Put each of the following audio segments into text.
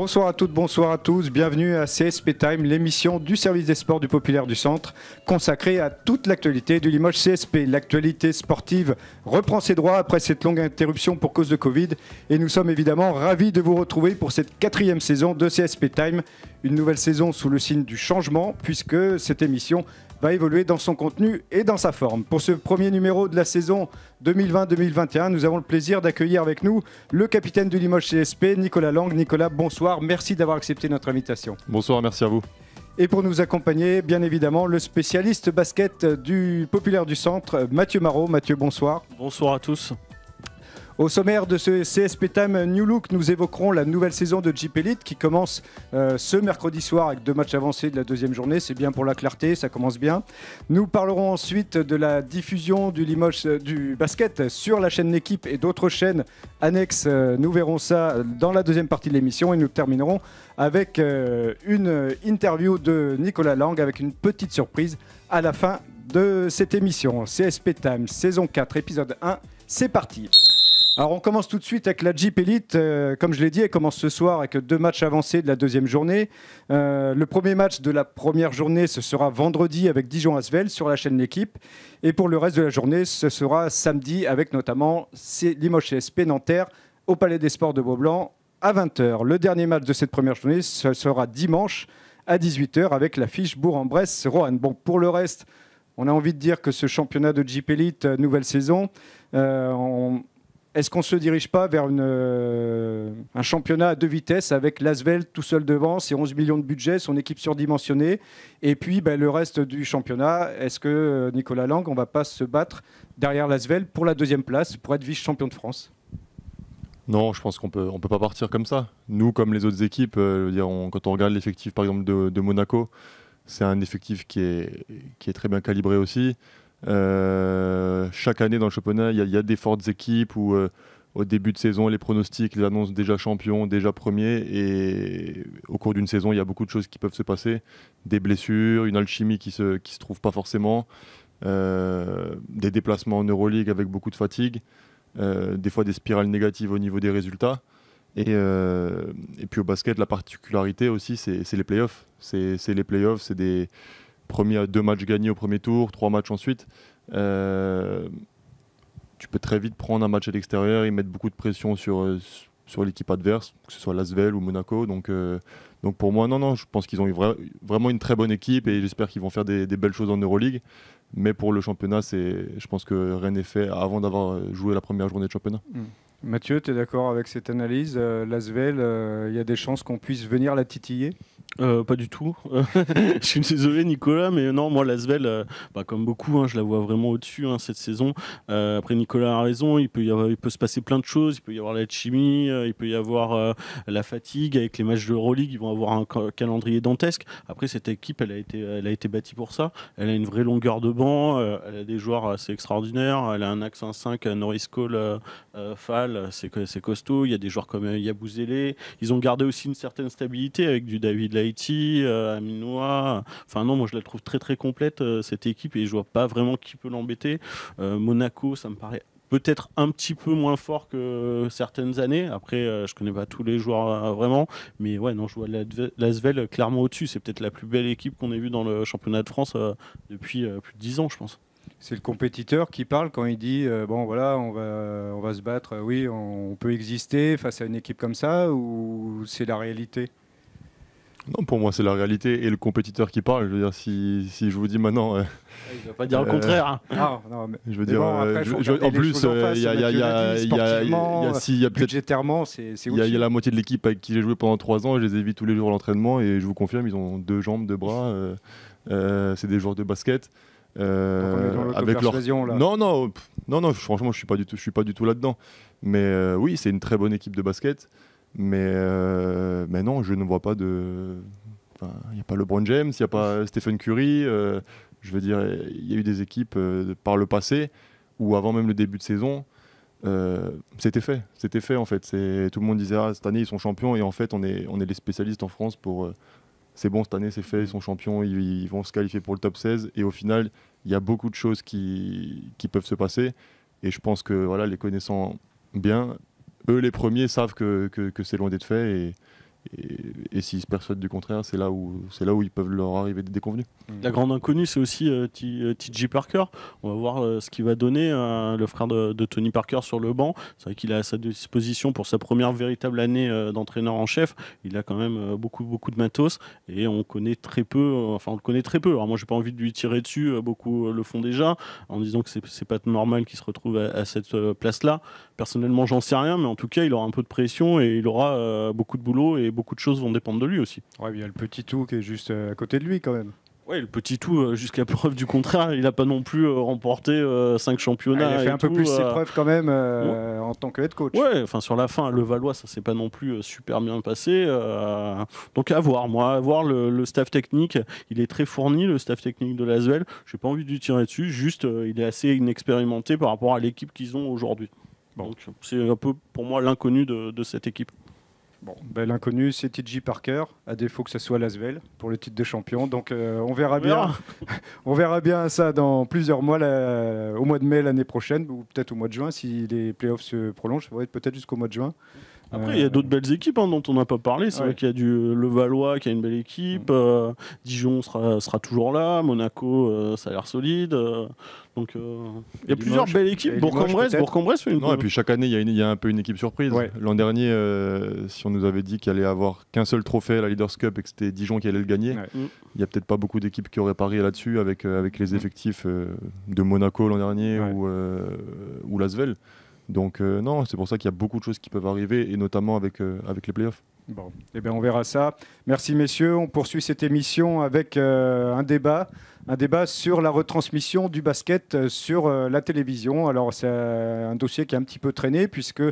Bonsoir à toutes, bonsoir à tous, bienvenue à CSP Time, l'émission du service des sports du Populaire du Centre, consacrée à toute l'actualité du Limoges CSP. L'actualité sportive reprend ses droits après cette longue interruption pour cause de Covid et nous sommes évidemment ravis de vous retrouver pour cette 4e saison de CSP Time, une nouvelle saison sous le signe du changement puisque cette émission va évoluer dans son contenu et dans sa forme. Pour ce premier numéro de la saison 2020-2021, nous avons le plaisir d'accueillir avec nous le capitaine du Limoges CSP, Nicolas Lang. Nicolas, bonsoir, merci d'avoir accepté notre invitation. Bonsoir, merci à vous. Et pour nous accompagner, bien évidemment, le spécialiste basket du Populaire du Centre, Mathieu Marot. Mathieu, bonsoir. Bonsoir à tous. Au sommaire de ce CSP Time New Look, nous évoquerons la nouvelle saison de Jeep Elite qui commence ce mercredi soir avec 2 matchs avancés de la deuxième journée. C'est bien pour la clarté, ça commence bien. Nous parlerons ensuite de la diffusion du Limoges du basket sur la chaîne L'équipe et d'autres chaînes annexes. Nous verrons ça dans la deuxième partie de l'émission et nous terminerons avec une interview de Nicolas Lang avec une petite surprise à la fin de cette émission. CSP Time, saison 4, épisode 1, c'est parti. Alors on commence tout de suite avec la Jeep Elite. Comme je l'ai dit, elle commence ce soir avec 2 matchs avancés de la deuxième journée. Le premier match de la première journée, ce sera vendredi avec Dijon-Asvel sur la chaîne L'équipe. Et pour le reste de la journée, ce sera samedi avec notamment Limoges CSP Nanterre au Palais des Sports de Beaublanc à 20h. Le dernier match de cette première journée, ce sera dimanche à 18h avec l'affiche Bourg-en-Bresse-Roanne. Bon, pour le reste, on a envie de dire que ce championnat de Jeep Elite, nouvelle saison, est-ce qu'on ne se dirige pas vers un championnat à 2 vitesses avec l'Asvel tout seul devant, ses 11 millions de budget, son équipe surdimensionnée et puis le reste du championnat? Est-ce que Nicolas Lang, on ne va pas se battre derrière l'Asvel pour la 2e place, pour être vice-champion de France? Non, je pense qu'on peut pas partir comme ça. Nous, comme les autres équipes, quand on regarde l'effectif par exemple de Monaco, c'est un effectif qui est très bien calibré aussi. Chaque année dans le championnat, il y a des fortes équipes où au début de saison, les pronostics les annoncent déjà champions, déjà premiers. Et au cours d'une saison, il y a beaucoup de choses qui peuvent se passer. Des blessures, une alchimie qui se trouve pas forcément, des déplacements en Euroleague avec beaucoup de fatigue, des fois des spirales négatives au niveau des résultats. Et puis au basket, la particularité aussi, c'est les playoffs. C'est les playoffs, c'est des premiers 2 matchs gagnés au premier tour, 3 matchs ensuite. Tu peux très vite prendre un match à l'extérieur et mettre beaucoup de pression sur l'équipe adverse, que ce soit l'Asvel ou Monaco. Donc pour moi, non, je pense qu'ils ont vraiment une très bonne équipe et j'espère qu'ils vont faire des belles choses en Euroleague. Mais pour le championnat, je pense que rien n'est fait avant d'avoir joué la première journée de championnat. Mathieu, tu es d'accord avec cette analyse? L'Asvel, il y a des chances qu'on puisse venir la titiller? Pas du tout. Je suis désolé Nicolas, mais non, moi l'Asvel, comme beaucoup, je la vois vraiment au-dessus cette saison. Après Nicolas a raison, il peut se passer plein de choses, il peut y avoir la chimie, il peut y avoir la fatigue avec les matchs de Euroleague, ils vont avoir un calendrier dantesque. Après cette équipe, elle a été bâtie pour ça. Elle a une vraie longueur de banc, elle a des joueurs assez extraordinaires, elle a un axe 1-5, Norris Cole, Fall, c'est costaud. Il y a des joueurs comme Yabouzélé. Ils ont gardé aussi une certaine stabilité avec du David Laïti, Aminoa. Enfin non, moi je la trouve très très complète cette équipe et je vois pas vraiment qui peut l'embêter. Monaco, ça me paraît peut-être un petit peu moins fort que certaines années. Après, je connais pas tous les joueurs vraiment, mais ouais, non, je vois l'Asvel clairement au-dessus. C'est peut-être la plus belle équipe qu'on ait vue dans le championnat de France depuis plus de 10 ans, je pense. C'est le compétiteur qui parle quand il dit bon voilà, on va se battre, oui, on peut exister face à une équipe comme ça, ou c'est la réalité? Non, pour moi c'est la réalité et le compétiteur qui parle. Je veux dire, si je vous dis maintenant, il ne va pas dire le contraire. Non, mais je veux dire, bon, après, en plus, il y a budgétairement, c'est il y a la moitié de l'équipe avec qui j'ai joué pendant 3 ans. Je les ai vus tous les jours à l'entraînement et je vous confirme, ils ont 2 jambes, 2 bras. C'est des joueurs de basket. Avec leur... là. Non, franchement, je suis pas du tout là-dedans. Mais oui, c'est une très bonne équipe de basket. Mais non, je ne vois pas de... Il n'y a pas LeBron James, il n'y a pas Stephen Curry. Je veux dire, il y a eu des équipes par le passé où avant même le début de saison, c'était fait en fait. Tout le monde disait cette année ils sont champions et en fait on est les spécialistes en France pour... c'est bon, cette année c'est fait, ils sont champions, ils vont se qualifier pour le top 16 et au final il y a beaucoup de choses qui peuvent se passer et je pense que voilà, les connaissant bien, eux les premiers savent que c'est loin d'être fait et s'ils se persuadent du contraire, c'est là où ils peuvent leur arriver des déconvenus. La grande inconnue, c'est aussi TJ Parker. On va voir ce qu'il va donner, le frère de Tony Parker sur le banc. C'est vrai qu'il a à sa disposition pour sa première véritable année d'entraîneur en chef. Il a quand même beaucoup de matos et on connaît très peu. On le connaît très peu. Alors moi, j'ai pas envie de lui tirer dessus. Beaucoup le font déjà en disant que c'est pas normal qu'il se retrouve à cette place-là. Personnellement, j'en sais rien, mais en tout cas, il aura un peu de pression et il aura beaucoup de boulot et beaucoup de choses vont dépendre de lui aussi. Ouais, il y a le petit tout qui est juste à côté de lui quand même. Oui, le petit tout, jusqu'à preuve du contraire, il n'a pas non plus remporté 5 championnats. Il a fait un peu plus ses preuves quand même ouais. en tant que head coach. Ouais, enfin sur la fin, le Valois, ça s'est pas non plus super bien passé. Donc à voir, le staff technique, il est très fourni, le staff technique de l'Asvel. J'ai pas envie de lui tirer dessus, juste il est assez inexpérimenté par rapport à l'équipe qu'ils ont aujourd'hui. Bon. Donc c'est un peu pour moi l'inconnu de cette équipe. Bon, ben, l'inconnu, c'est TJ Parker, à défaut que ce soit l'Asvel pour le titre de champion. Donc on verra bien. On verra bien ça dans plusieurs mois, au mois de mai l'année prochaine, ou peut-être au mois de juin, si les playoffs se prolongent. Ça va être peut-être jusqu'au mois de juin. Après, il y a d'autres belles équipes dont on n'a pas parlé. C'est vrai qu'il y a le Valois qui a une belle équipe. Dijon sera toujours là. Monaco, ça a l'air solide. Donc, il y a plusieurs belles équipes. Bourg-en-Bresse fait une. Non, et puis chaque année, il y a un peu une équipe surprise. Ouais. L'an dernier, si on nous avait dit qu'il allait avoir qu'un seul trophée à la Leaders Cup et que c'était Dijon qui allait le gagner, il n'y a peut-être pas beaucoup d'équipes qui auraient parié là-dessus avec les effectifs de Monaco l'an dernier ou l'Asvel. Donc non, c'est pour ça qu'il y a beaucoup de choses qui peuvent arriver, et notamment avec les playoffs. Bon, eh bien, on verra ça. Merci messieurs, on poursuit cette émission avec un débat sur la retransmission du basket sur la télévision. Alors c'est un dossier qui a un petit peu traîné puisque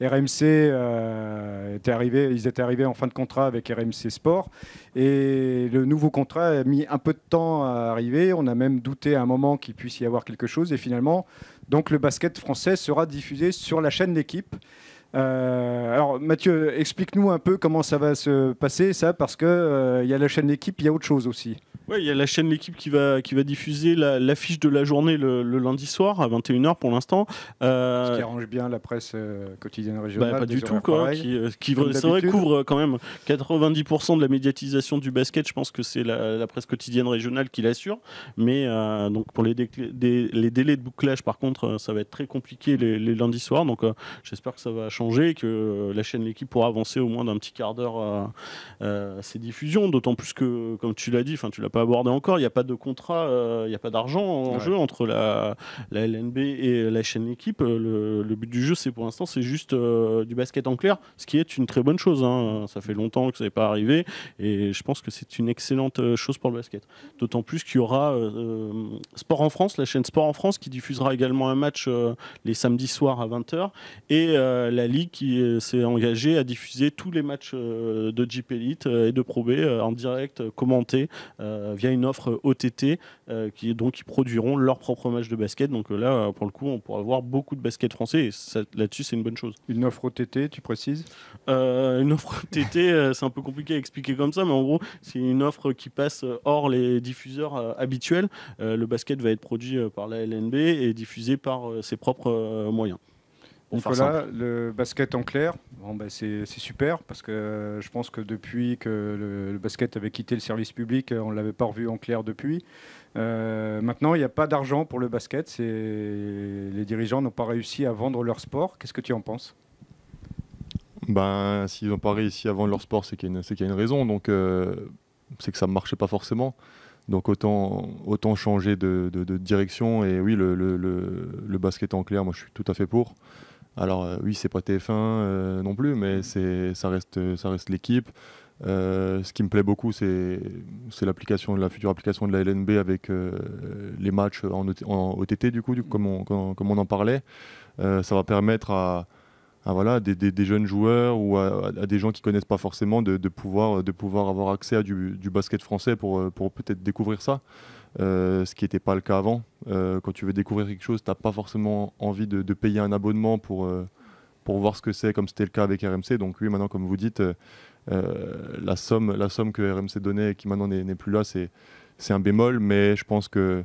RMC ils étaient arrivés en fin de contrat avec RMC Sport et le nouveau contrat a mis un peu de temps à arriver. On a même douté à un moment qu'il puisse y avoir quelque chose et finalement, donc le basket français sera diffusé sur la chaîne L'équipe. Alors Mathieu, explique-nous un peu comment ça va se passer ça, parce que y a la chaîne L'équipe, il y a autre chose aussi. Oui, il y a la chaîne L'équipe qui va diffuser l'affiche de la journée le lundi soir à 21h pour l'instant. Ce qui arrange bien la presse quotidienne régionale. Pas du tout, quoi. Qui c'est vrai, couvre quand même 90% de la médiatisation du basket. Je pense que c'est la presse quotidienne régionale qui l'assure. Mais donc pour les délais de bouclage, par contre, ça va être très compliqué les lundis soirs. Donc j'espère que ça va changer et que la chaîne L'équipe pourra avancer au moins d'un petit quart d'heure ses diffusions. D'autant plus que, comme tu l'as dit, tu l'as pas abordé encore, il n'y a pas de contrat, il n'y a pas d'argent en jeu entre la LNB et la chaîne L'équipe. Le but du jeu, pour l'instant, c'est juste du basket en clair, ce qui est une très bonne chose. Hein. Ça fait longtemps que ça n'est pas arrivé et je pense que c'est une excellente chose pour le basket. D'autant plus qu'il y aura Sport en France, la chaîne Sport en France, qui diffusera également un match les samedis soirs à 20h, et la Ligue qui s'est engagée à diffuser tous les matchs de Jeep Elite et de Pro B en direct, commentés via une offre OTT qui produiront leur propre match de basket. Donc là, pour le coup, on pourra voir beaucoup de basket français et là-dessus, c'est une bonne chose. Une offre OTT, tu précises Une offre OTT, c'est un peu compliqué à expliquer comme ça, mais en gros, c'est une offre qui passe hors les diffuseurs habituels. Le basket va être produit par la LNB et diffusé par ses propres moyens. Nicolas, le basket en clair, c'est super parce que je pense que depuis que le basket avait quitté le service public, on ne l'avait pas revu en clair depuis. Maintenant, il n'y a pas d'argent pour le basket. Les dirigeants n'ont pas réussi à vendre leur sport. Qu'est-ce que tu en penses ? S'ils n'ont pas réussi à vendre leur sport, c'est qu'il y a une raison. Donc, c'est que ça ne marchait pas forcément. Donc autant changer de direction. Et oui, le basket en clair, moi je suis tout à fait pour. Alors oui, c'est pas TF1 non plus, mais ça reste l'équipe. Ce qui me plaît beaucoup, c'est la future application de la LNB avec les matchs en OTT, comme on en parlait. Ça va permettre à des jeunes joueurs ou à des gens qui connaissent pas forcément de pouvoir avoir accès à du basket français pour peut-être découvrir ça. Ce qui n'était pas le cas avant. Quand tu veux découvrir quelque chose, tu n'as pas forcément envie de payer un abonnement pour voir ce que c'est, comme c'était le cas avec RMC. Donc oui, maintenant, comme vous dites, la somme que RMC donnait et qui maintenant n'est plus là, c'est un bémol, mais je pense que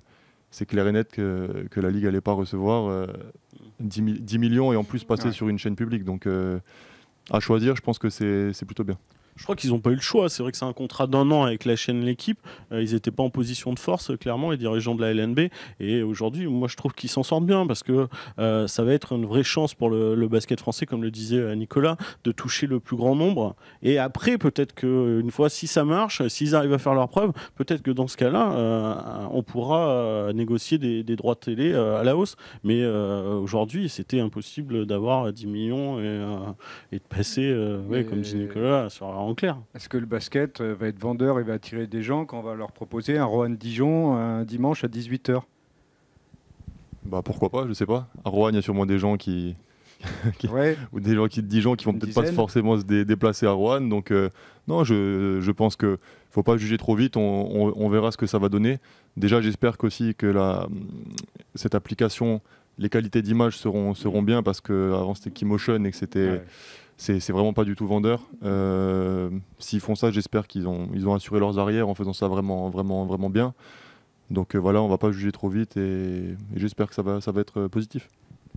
c'est clair et net que la Ligue n'allait pas recevoir 10 millions et en plus passer sur une chaîne publique. Donc à choisir, je pense que c'est plutôt bien. Je crois qu'ils n'ont pas eu le choix. C'est vrai que c'est un contrat d'1 an avec la chaîne L'équipe. Ils n'étaient pas en position de force, clairement, les dirigeants de la LNB. Et aujourd'hui, moi, je trouve qu'ils s'en sortent bien parce que ça va être une vraie chance pour le basket français, comme le disait Nicolas, de toucher le plus grand nombre. Et après, peut-être qu'une fois, si ça marche, s'ils arrivent à faire leurs preuves, peut-être que dans ce cas-là, on pourra négocier des droits de télé à la hausse. Mais aujourd'hui, c'était impossible d'avoir 10 millions et de passer, comme dit Nicolas, en clair. Est-ce que le basket va être vendeur et va attirer des gens quand on va leur proposer un Roanne-Dijon un dimanche à 18h? Bah pourquoi pas, je sais pas. À Roanne, il y a sûrement des gens qui... Ouais. ou des gens qui de Dijon qui vont peut-être pas forcément se déplacer à Roanne. Donc non, je pense que faut pas juger trop vite. On verra ce que ça va donner. Déjà, j'espère qu'aussi que cette application, les qualités d'image seront bien, parce qu'avant c'était Keymotion et que c'était c'est vraiment pas du tout vendeur. S'ils font ça, j'espère qu'ils ont assuré leurs arrières en faisant ça vraiment bien. Donc voilà, on va pas juger trop vite et j'espère que ça va être positif.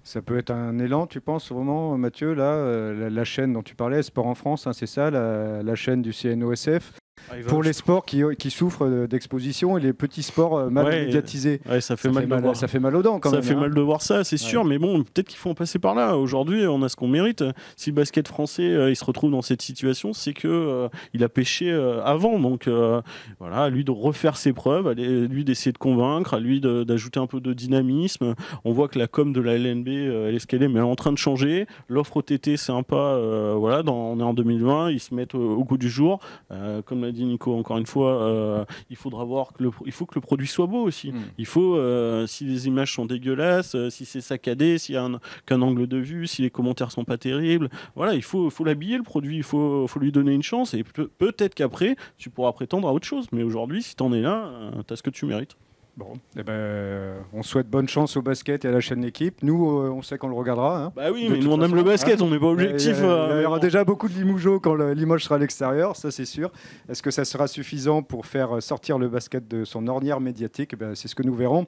Ça peut être un élan, tu penses vraiment, Mathieu, là, la chaîne dont tu parlais, Sport en France, hein, c'est ça, la chaîne du CNOSF, pour les sports qui souffrent d'exposition et les petits sports mal médiatisés. Ça fait mal aux dents quand même. Ça fait mal de voir ça, c'est sûr, mais bon, peut-être qu'il faut en passer par là. Aujourd'hui, on a ce qu'on mérite. Si le basket français il se retrouve dans cette situation, c'est qu'il a pêché avant. Donc voilà, à lui de refaire ses preuves, à lui d'essayer de convaincre, à lui d'ajouter un peu de dynamisme. On voit que la com de la LNB, elle est ce qu'elle est, mais elle est en train de changer. L'offre OTT, c'est un pas. On est en 2020, ils se mettent au goût du jour. Comme l'a dit Nico, encore une fois, il faudra voir il faut que le produit soit beau aussi. Il faut, si les images sont dégueulasses, si c'est saccadé, s'il y a qu'un angle de vue, si les commentaires sont pas terribles, voilà, il faut l'habiller le produit, il faut lui donner une chance et peut-être qu'après tu pourras prétendre à autre chose. Mais aujourd'hui, si t'en es là, t'as ce que tu mérites. Bon, on souhaite bonne chance au basket et à la chaîne L'équipe. Nous, on sait qu'on le regardera. Hein, bah oui, mais nous on aime le basket, on n'est pas objectif. Il y aura déjà beaucoup de Limougeaux quand Limoges sera à l'extérieur, ça c'est sûr. Est-ce que ça sera suffisant pour faire sortir le basket de son ornière médiatique? C'est ce que nous verrons.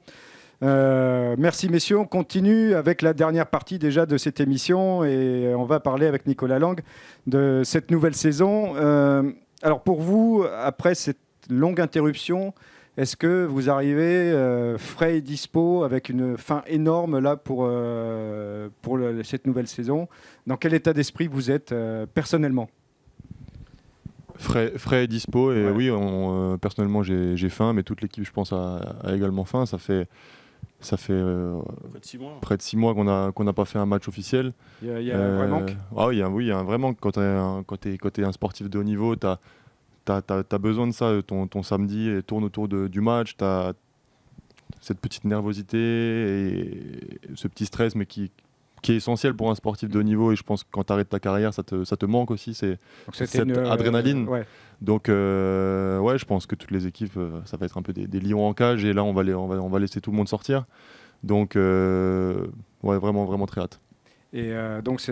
Merci messieurs, on continue avec la dernière partie déjà de cette émission et on va parler avec Nicolas Lang de cette nouvelle saison. Alors pour vous, après cette longue interruption, est-ce que vous arrivez frais et dispo avec une fin énorme là pour cette nouvelle saison? Dans quel état d'esprit vous êtes personnellement? Frais et dispo, et oui, personnellement j'ai faim, mais toute l'équipe je pense a également faim. Ça fait près de 6 mois qu'on n'a pas fait un match officiel. Il y a un vrai manque. Oui, il y a un vrai manque. Quand tu es un sportif de haut niveau, tu as besoin de ça. Ton samedi tourne autour du match. Tu as cette petite nervosité et ce petit stress, mais qui est essentiel pour un sportif de haut niveau. Et je pense que quand tu arrêtes ta carrière, ça te manque aussi. C'est cette adrénaline. Donc, je pense que toutes les équipes, ça va être un peu des lions en cage. Et là, on va laisser tout le monde sortir. Donc, vraiment, vraiment très hâte. Et donc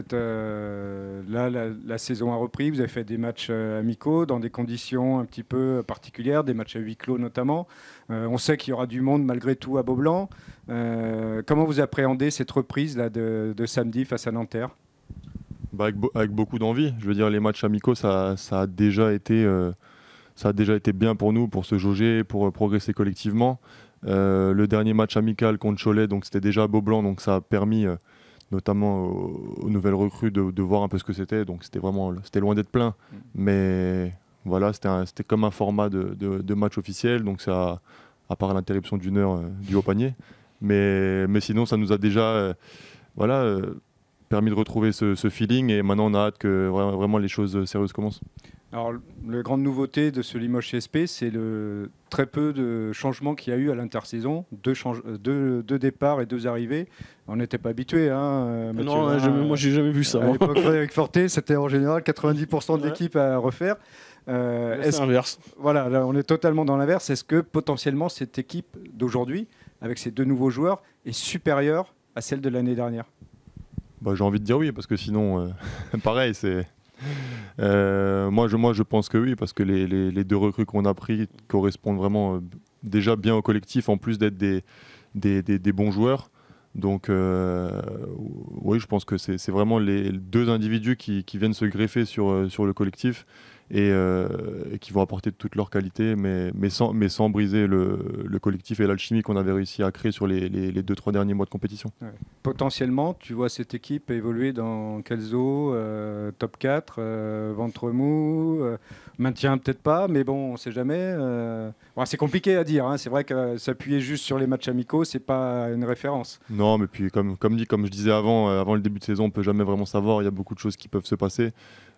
là, la saison a repris. Vous avez fait des matchs amicaux dans des conditions un petit peu particulières, des matchs à huis clos notamment. On sait qu'il y aura du monde malgré tout à Beaublanc. Comment vous appréhendez cette reprise là, de samedi face à Nanterre? Avec beaucoup d'envie. Je veux dire, les matchs amicaux, ça a déjà été bien pour nous, pour se jauger, pour progresser collectivement. Le dernier match amical contre Cholet, donc c'était déjà à Beaublanc, donc ça a permis notamment aux nouvelles recrues de voir un peu ce que c'était. Donc c'était loin d'être plein, mais voilà, c'était comme un format de match officiel. Donc ça, à part l'interruption d'une heure du haut panier, mais sinon ça nous a déjà permis de retrouver ce feeling, et maintenant on a hâte que vraiment les choses sérieuses commencent. Alors, la grande nouveauté de ce Limoges CSP, c'est le très peu de changements qu'il y a eu à l'intersaison, 2 départs et 2 arrivées. On n'était pas habitué. Hein, Mathieu, moi j'ai jamais vu ça. À l'époque, Frédéric Forté, c'était en général 90% de l'équipe à refaire. C'est l'inverse. Voilà, là, on est totalement dans l'inverse. Est-ce que potentiellement cette équipe d'aujourd'hui, avec ces 2 nouveaux joueurs, est supérieure à celle de l'année dernière? J'ai envie de dire oui, parce que sinon, pareil, c'est... moi, je pense que oui, parce que les 2 recrues qu'on a pris correspondent vraiment déjà bien au collectif, en plus d'être des bons joueurs. Donc, oui, je pense que c'est vraiment les 2 individus qui viennent se greffer sur le collectif. et qui vont apporter toute leur qualité, mais sans briser le collectif et l'alchimie qu'on avait réussi à créer sur les 2-3 derniers mois de compétition. Ouais. Potentiellement, tu vois cette équipe évoluer dans quelles eaux top 4, ventre mou, maintien peut-être pas, mais bon, on ne sait jamais. Bon, c'est compliqué à dire, hein. C'est vrai que s'appuyer juste sur les matchs amicaux, c'est pas une référence. Non, mais puis comme je disais avant le début de saison, on ne peut jamais vraiment savoir, il y a beaucoup de choses qui peuvent se passer.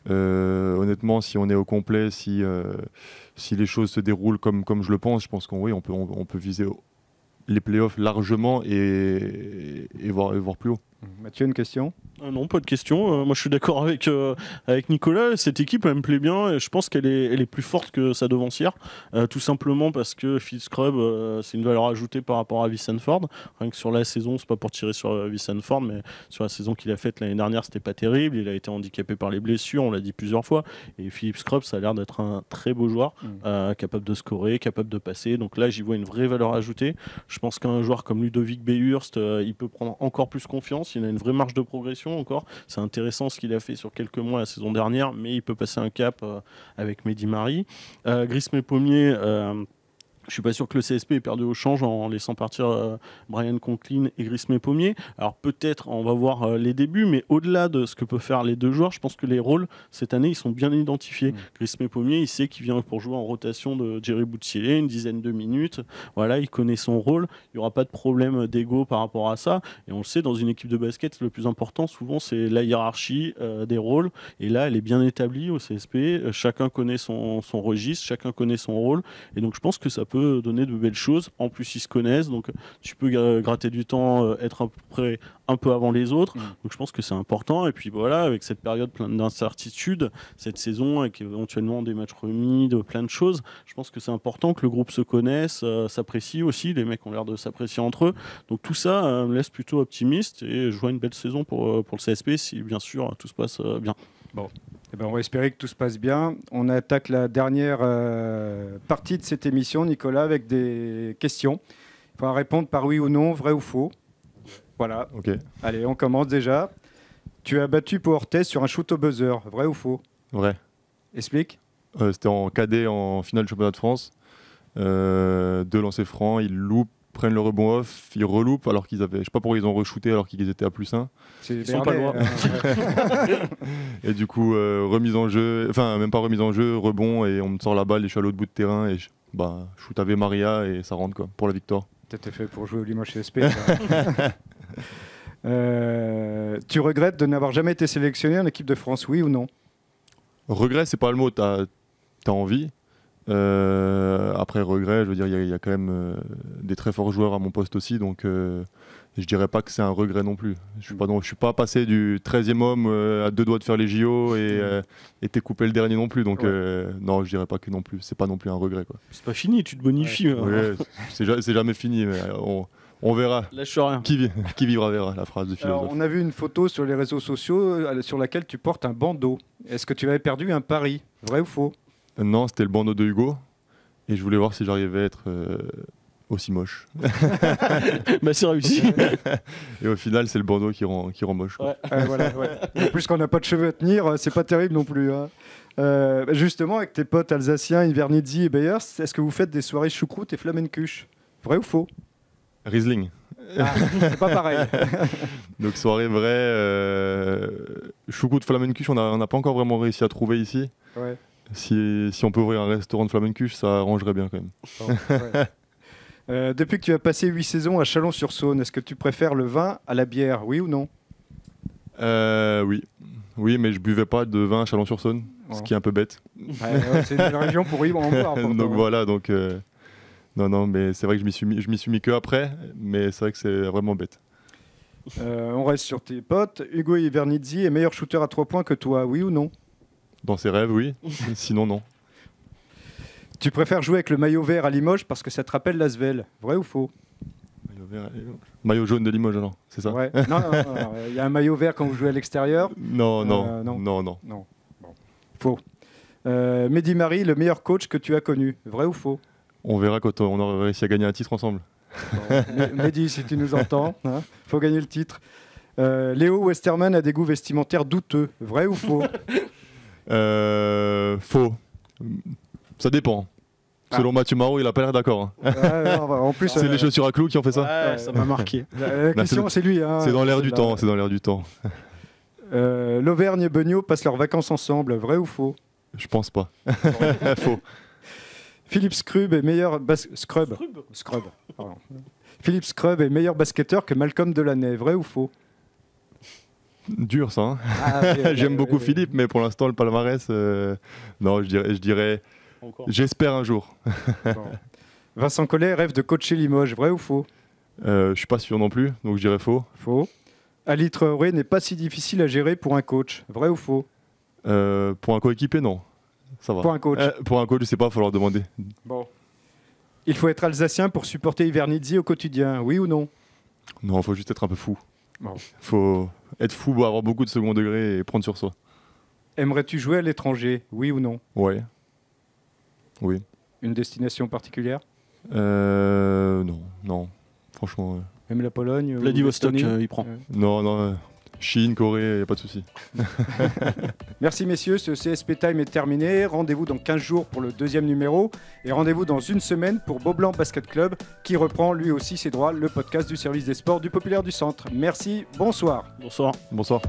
Honnêtement, si on est au complet, si les choses se déroulent comme je le pense, je pense qu'on peut viser les playoffs largement et voir plus haut. Mathieu, une question ? Non, pas de question. Moi, je suis d'accord avec Nicolas. Cette équipe, elle me plaît bien et je pense qu'elle est plus forte que sa devancière. Tout simplement parce que Phil Scrubb, c'est une valeur ajoutée par rapport à Wissenford. Rien que sur la saison, c'est pas pour tirer sur Wissenford, mais sur la saison qu'il a faite l'année dernière, c'était pas terrible. Il a été handicapé par les blessures, on l'a dit plusieurs fois. Et Philip Scrubb, ça a l'air d'être un très beau joueur, capable de scorer, capable de passer. Donc là, j'y vois une vraie valeur ajoutée. Je pense qu'un joueur comme Ludovic Beyhurst, il peut prendre encore plus confiance. Il a une vraie marge de progression encore. C'est intéressant ce qu'il a fait sur quelques mois la saison dernière, mais il peut passer un cap avec Mehdi Mari. Grisme Pommier, je suis pas sûr que le CSP ait perdu au change en laissant partir Brian Conklin et Grisme Pommier. Alors peut-être on va voir les débuts, mais au-delà de ce que peuvent faire les deux joueurs, je pense que les rôles cette année ils sont bien identifiés. Grisme Pommier, il sait qu'il vient pour jouer en rotation de Jerry Boutsier, une dizaine de minutes. Voilà, il connaît son rôle. Il n'y aura pas de problème d'ego par rapport à ça. Et on le sait, dans une équipe de basket, le plus important souvent c'est la hiérarchie des rôles. Et là, elle est bien établie au CSP. Chacun connaît son registre, chacun connaît son rôle. Et donc je pense que ça peut donner de belles choses. En plus, ils se connaissent, donc tu peux gratter du temps, être à peu près un peu avant les autres. Donc je pense que c'est important. Et puis voilà, avec cette période pleine d'incertitudes, cette saison avec éventuellement des matchs remis, de plein de choses, je pense que c'est important que le groupe se connaisse, s'apprécie aussi. Les mecs ont l'air de s'apprécier entre eux. Donc tout ça me laisse plutôt optimiste et je vois une belle saison pour le CSP si bien sûr tout se passe bien. Bon. Eh ben, on va espérer que tout se passe bien. On attaque la dernière partie de cette émission, Nicolas, avec des questions. Il faudra répondre par oui ou non, vrai ou faux. Voilà. Okay. Allez, on commence déjà. Tu as battu Pau Orthez sur un shoot au buzzer, vrai ou faux? Vrai. Explique. C'était en cadet en finale du championnat de France. 2 lancers francs, ils loupent, prennent le rebond off, ils reloupent alors qu'ils avaient, je sais pas pourquoi ils ont re-shooté alors qu'ils étaient à +1. Ils sont pas loin. Et du coup, remise en jeu, enfin même pas remise en jeu, rebond et on me sort la balle et je suis à l'autre bout de terrain et shoot avec Maria et ça rentre quoi, pour la victoire. T'étais fait pour jouer au Limoges CSP. Tu regrettes de n'avoir jamais été sélectionné en équipe de France, oui ou non? Regret, c'est pas le mot, t'as envie. Après regret, je veux dire, il y a quand même des très forts joueurs à mon poste aussi, donc je dirais pas que c'est un regret non plus. Je suis pas passé du 13e homme à 2 doigts de faire les JO et t'es coupé le dernier non plus, donc non, je dirais pas que non plus. C'est pas non plus un regret quoi. C'est pas fini, tu te bonifies. Ouais, c'est jamais fini, mais on verra. Lâche rien. Qui vivra verra, la phrase de philosophe. Alors, on a vu une photo sur les réseaux sociaux sur laquelle tu portes un bandeau. Est-ce que tu avais perdu un pari, vrai ou faux? Non, c'était le bandeau de Hugo. Et je voulais voir si j'arrivais à être aussi moche. C'est réussi. Et au final, c'est le bandeau qui rend moche. Quoi. Voilà. En plus, qu'on n'a pas de cheveux à tenir, c'est pas terrible non plus. Hein. Justement, avec tes potes alsaciens, Invernizzi et Beyers, est-ce que vous faites des soirées choucroute et flamencuche? Vrai ou faux? Riesling. C'est pas pareil. Donc soirée vraie. Choucroute flamencuche, on n'a pas encore vraiment réussi à trouver ici. Ouais. Si on peut ouvrir un restaurant de flamencuche, ça arrangerait bien quand même. Depuis que tu as passé 8 saisons à Chalon-sur-Saône, est-ce que tu préfères le vin à la bière, oui ou non? Oui, mais je buvais pas de vin à Chalon-sur-Saône, ce qui est un peu bête. C'est une région pour y en boire. Donc voilà, non, mais c'est vrai que je m'y suis mis que après, mais c'est vrai que c'est vraiment bête. On reste sur tes potes. Hugo Invernizzi est meilleur shooter à 3 points que toi, oui ou non? Dans ses rêves, oui. Sinon, non. Tu préfères jouer avec le maillot vert à Limoges parce que ça te rappelle l'Asvel, vrai ou faux? Maillot jaune de Limoges, alors, c'est ça? Ouais. Non. Il y a un maillot vert quand vous jouez à l'extérieur? Non. Bon. Faux. Mehdi Mari, le meilleur coach que tu as connu, vrai ou faux? On verra quand on aura réussi à gagner un titre ensemble. Bon. Mehdi, si tu nous entends, faut gagner le titre. Léo Westerman a des goûts vestimentaires douteux, vrai ou faux? Faux. Ça dépend. Selon Mathieu Marot, il a pas l'air d'accord. En plus, c'est les chaussures à clous qui ont fait ça. Ouais, ça m'a marqué. La question, c'est lui. Hein, c'est dans l'air du temps. C'est dans l'air du temps. L'Auvergne et Beugnot passent leurs vacances ensemble. Vrai ou faux? Je pense pas. Faux. Philippe Scrub est meilleur Philippe Scrub est meilleur basketteur que Malcolm Delaney. Vrai ou faux? Dur ça. J'aime beaucoup Philippe, mais pour l'instant le palmarès, non, je dirais. J'espère un jour. Bon. Vincent Collet rêve de coacher Limoges. Vrai ou faux? Je suis pas sûr non plus, donc je dirais faux. Faux. Ali Traoré n'est pas si difficile à gérer pour un coach. Vrai ou faux? Pour un coéquipier, non. Ça va. Pour un coach. Pour un coach, je sais pas, il faut leur demander. Bon. Il faut être alsacien pour supporter Ivernizzi au quotidien, oui ou non? Non, il faut juste être un peu fou. Bon. Faut être fou, avoir beaucoup de second degré et prendre sur soi. Aimerais-tu jouer à l'étranger, oui ou non? Ouais. Oui. Une destination particulière? Non. Franchement. Même la Pologne? Vladivostok, il prend. Non. Chine, Corée, il n'y a pas de souci. Merci messieurs, ce CSP Time est terminé. Rendez-vous dans 15 jours pour le deuxième numéro. Et rendez-vous dans une semaine pour Beaublanc Basket Club, qui reprend lui aussi ses droits, le podcast du service des sports du Populaire du Centre. Merci, bonsoir. Bonsoir. Bonsoir.